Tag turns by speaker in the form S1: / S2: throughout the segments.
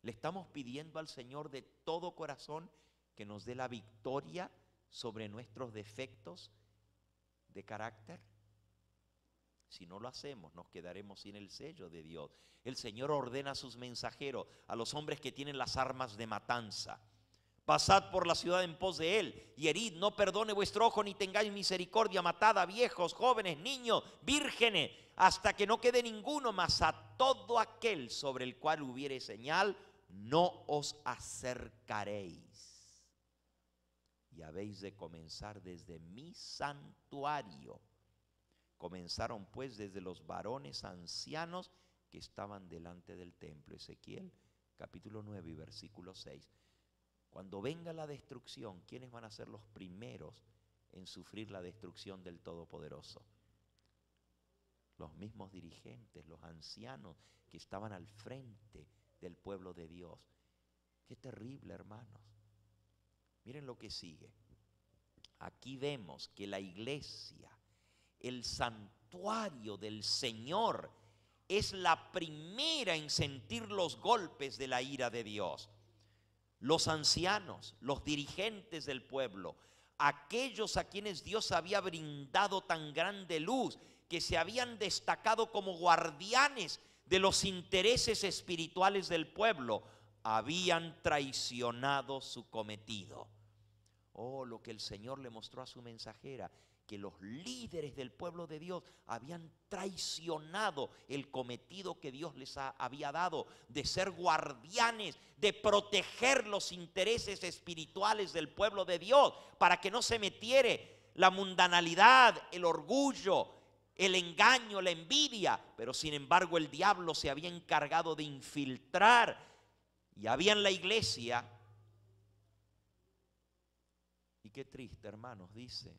S1: Le estamos pidiendo al Señor de todo corazón que nos dé la victoria sobre nuestros defectos de carácter. Si no lo hacemos, nos quedaremos sin el sello de Dios. El Señor ordena a sus mensajeros, a los hombres que tienen las armas de matanza: pasad por la ciudad en pos de él y herid, no perdone vuestro ojo ni tengáis misericordia, matad a viejos, jóvenes, niños, vírgenes, hasta que no quede ninguno, mas a todo aquel sobre el cual hubiere señal, no os acercaréis. Y habéis de comenzar desde mi santuario. Comenzaron pues desde los varones ancianos que estaban delante del templo. Ezequiel capítulo 9 y versículo 6. Cuando venga la destrucción, ¿quiénes van a ser los primeros en sufrir la destrucción del Todopoderoso? Los mismos dirigentes, los ancianos que estaban al frente del pueblo de Dios. Qué terrible, hermanos. Miren lo que sigue. Aquí vemos que la iglesia, el santuario del Señor, es la primera en sentir los golpes de la ira de Dios. Los ancianos, los dirigentes del pueblo, aquellos a quienes Dios había brindado tan grande luz, que se habían destacado como guardianes de los intereses espirituales del pueblo, habían traicionado su cometido. Oh, lo que el Señor le mostró a su mensajera, que los líderes del pueblo de Dios habían traicionado el cometido que Dios les había dado, de ser guardianes, de proteger los intereses espirituales del pueblo de Dios, para que no se metiera la mundanalidad, el orgullo, el engaño, la envidia. Pero sin embargo el diablo se había encargado de infiltrar, y había en la iglesia. Y qué triste, hermanos, dice: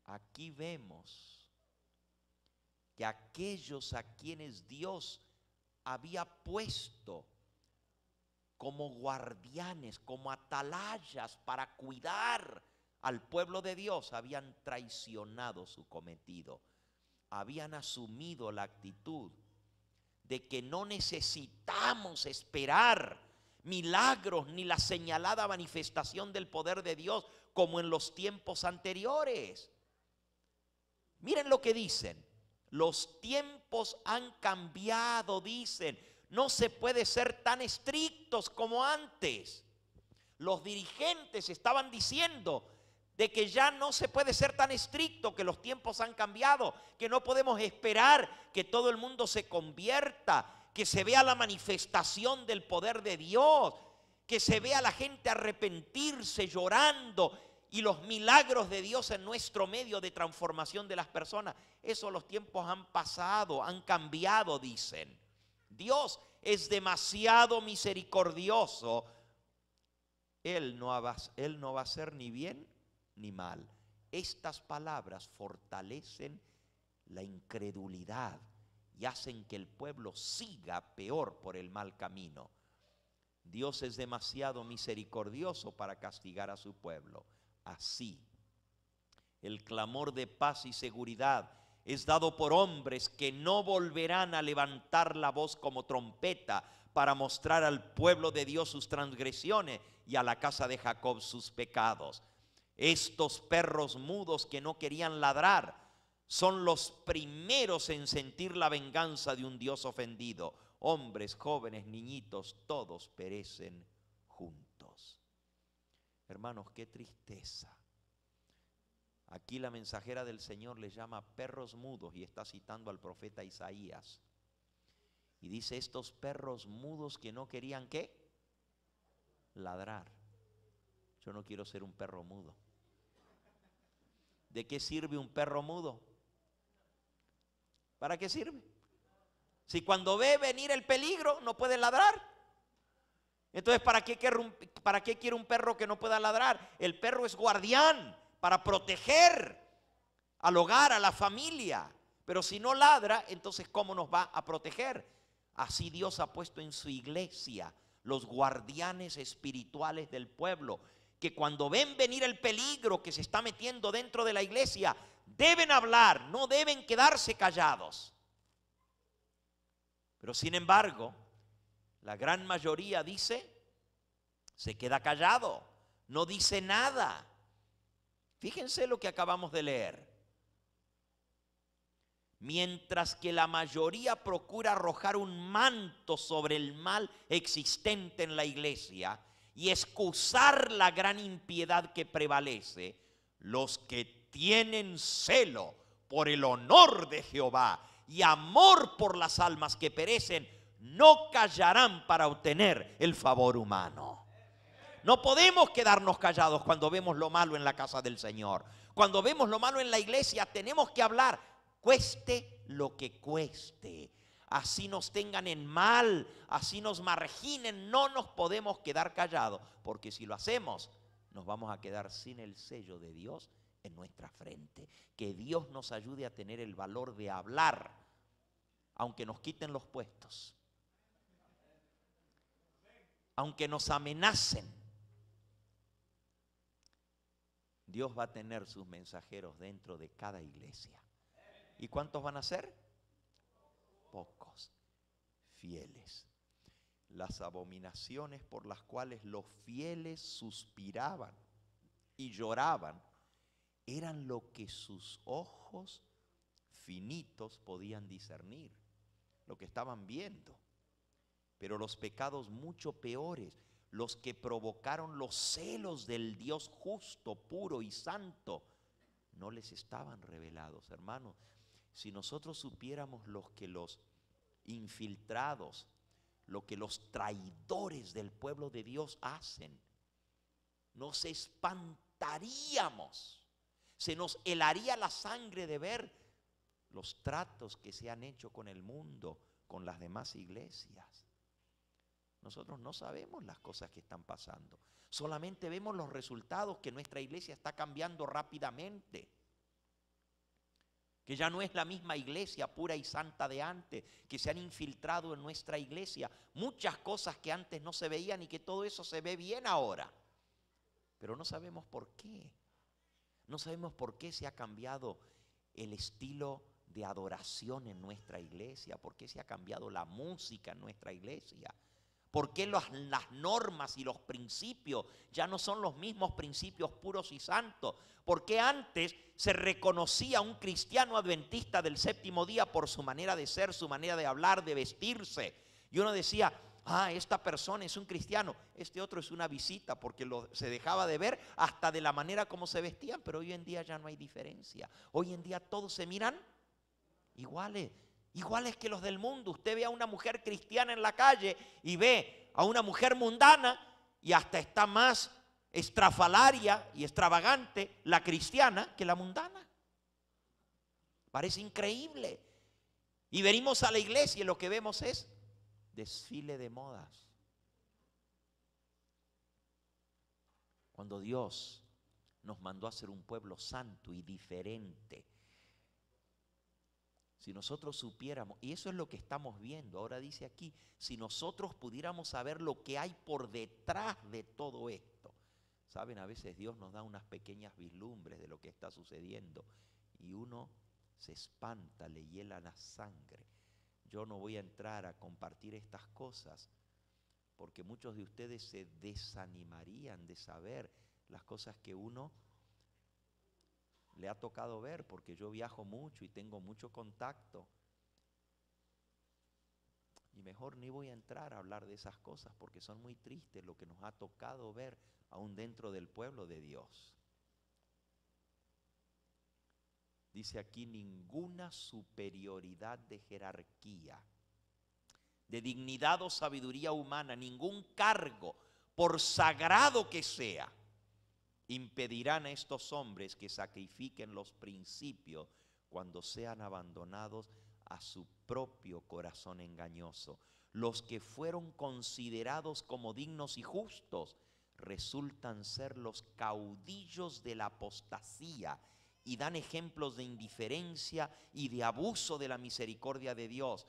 S1: aquí vemos que aquellos a quienes Dios había puesto como guardianes, como atalayas para cuidar al pueblo de Dios, habían traicionado su cometido. Habían asumido la actitud de que no necesitamos esperar milagros ni la señalada manifestación del poder de Dios como en los tiempos anteriores. Miren lo que dicen: los tiempos han cambiado, dicen. No se puede ser tan estrictos como antes. Los dirigentes estaban diciendo de que ya no se puede ser tan estricto, que los tiempos han cambiado, que no podemos esperar que todo el mundo se convierta, que se vea la manifestación del poder de Dios, que se vea a la gente arrepentirse, llorando, y los milagros de Dios en nuestro medio de transformación de las personas. Eso, los tiempos han pasado, han cambiado, dicen. Dios es demasiado misericordioso. Él no va a hacer ni bien ni mal. Estas palabras fortalecen la incredulidad y hacen que el pueblo siga peor por el mal camino. Dios es demasiado misericordioso para castigar a su pueblo. Así, el clamor de paz y seguridad es dado por hombres que no volverán a levantar la voz como trompeta para mostrar al pueblo de Dios sus transgresiones y a la casa de Jacob sus pecados. Estos perros mudos que no querían ladrar son los primeros en sentir la venganza de un Dios ofendido. Hombres, jóvenes, niñitos, todos perecen juntos. Hermanos, qué tristeza. Aquí la mensajera del Señor les llama perros mudos y está citando al profeta Isaías. Y dice: estos perros mudos que no querían, ¿qué? Ladrar. Yo no quiero ser un perro mudo. ¿De qué sirve un perro mudo? ¿Para qué sirve? Si cuando ve venir el peligro no puede ladrar. Entonces, ¿para qué quiere un perro que no pueda ladrar? El perro es guardián para proteger al hogar, a la familia. Pero si no ladra, entonces ¿cómo nos va a proteger? Así Dios ha puesto en su iglesia los guardianes espirituales del pueblo, que cuando ven venir el peligro que se está metiendo dentro de la iglesia, deben hablar, no deben quedarse callados. Pero sin embargo, La gran mayoría dice, se queda callado, no dice nada. Fíjense lo que acabamos de leer. Mientras que la mayoría procura arrojar un manto sobre el mal existente en la iglesia y excusar la gran impiedad que prevalece, los que tienen celo por el honor de Jehová y amor por las almas que perecen, no callarán para obtener el favor humano. No podemos quedarnos callados cuando vemos lo malo en la casa del Señor. Cuando vemos lo malo en la iglesia, tenemos que hablar, cueste lo que cueste. Así nos tengan en mal, así nos marginen, no nos podemos quedar callados, porque si lo hacemos, nos vamos a quedar sin el sello de Dios en nuestra frente. Que Dios nos ayude a tener el valor de hablar, aunque nos quiten los puestos, aunque nos amenacen. Dios va a tener sus mensajeros dentro de cada iglesia. ¿Y cuántos van a ser? Pocos, fieles. Las abominaciones por las cuales los fieles suspiraban y lloraban eran lo que sus ojos finitos podían discernir, lo que estaban viendo. Pero los pecados mucho peores, los que provocaron los celos del Dios justo, puro y santo, no les estaban revelados, hermanos. Si nosotros supiéramos lo que los infiltrados, lo que los traidores del pueblo de Dios hacen, nos espantaríamos. Se nos helaría la sangre de ver los tratos que se han hecho con el mundo, con las demás iglesias. Nosotros no sabemos las cosas que están pasando. Solamente vemos los resultados, que nuestra iglesia está cambiando rápidamente. Que ya no es la misma iglesia pura y santa de antes, que se han infiltrado en nuestra iglesia muchas cosas que antes no se veían y que todo eso se ve bien ahora. Pero no sabemos por qué. No sabemos por qué se ha cambiado el estilo de adoración en nuestra iglesia, por qué se ha cambiado la música en nuestra iglesia. ¿Por qué las normas y los principios ya no son los mismos principios puros y santos? ¿Por qué antes se reconocía a un cristiano adventista del séptimo día por su manera de ser, su manera de hablar, de vestirse? Y uno decía, esta persona es un cristiano, este otro es una visita, porque se dejaba de ver hasta de la manera como se vestían. Pero hoy en día ya no hay diferencia. Hoy en día todos se miran iguales. Iguales que los del mundo. Usted ve a una mujer cristiana en la calle y ve a una mujer mundana y hasta está más estrafalaria y extravagante la cristiana que la mundana. Parece increíble. Y venimos a la iglesia y lo que vemos es desfile de modas. Cuando Dios nos mandó a ser un pueblo santo y diferente. Si nosotros supiéramos, y eso es lo que estamos viendo, ahora dice aquí, si nosotros pudiéramos saber lo que hay por detrás de todo esto. Saben, a veces Dios nos da unas pequeñas vislumbres de lo que está sucediendo y uno se espanta, le hiela la sangre. Yo no voy a entrar a compartir estas cosas porque muchos de ustedes se desanimarían de saber las cosas que uno le ha tocado ver, porque yo viajo mucho y tengo mucho contacto. Y mejor ni voy a entrar a hablar de esas cosas porque son muy tristes lo que nos ha tocado ver aún dentro del pueblo de Dios. Dice aquí, ninguna superioridad de jerarquía, de dignidad o sabiduría humana, ningún cargo, por sagrado que sea, impedirán a estos hombres que sacrifiquen los principios cuando sean abandonados a su propio corazón engañoso. Los que fueron considerados como dignos y justos resultan ser los caudillos de la apostasía y dan ejemplos de indiferencia y de abuso de la misericordia de Dios.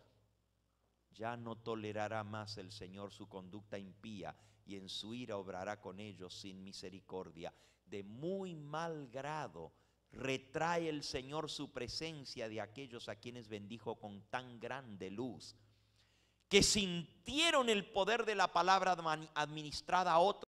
S1: Ya no tolerará más el Señor su conducta impía y en su ira obrará con ellos sin misericordia. De muy mal grado retrae el Señor su presencia de aquellos a quienes bendijo con tan grande luz. que sintieron el poder de la palabra administrada a otros,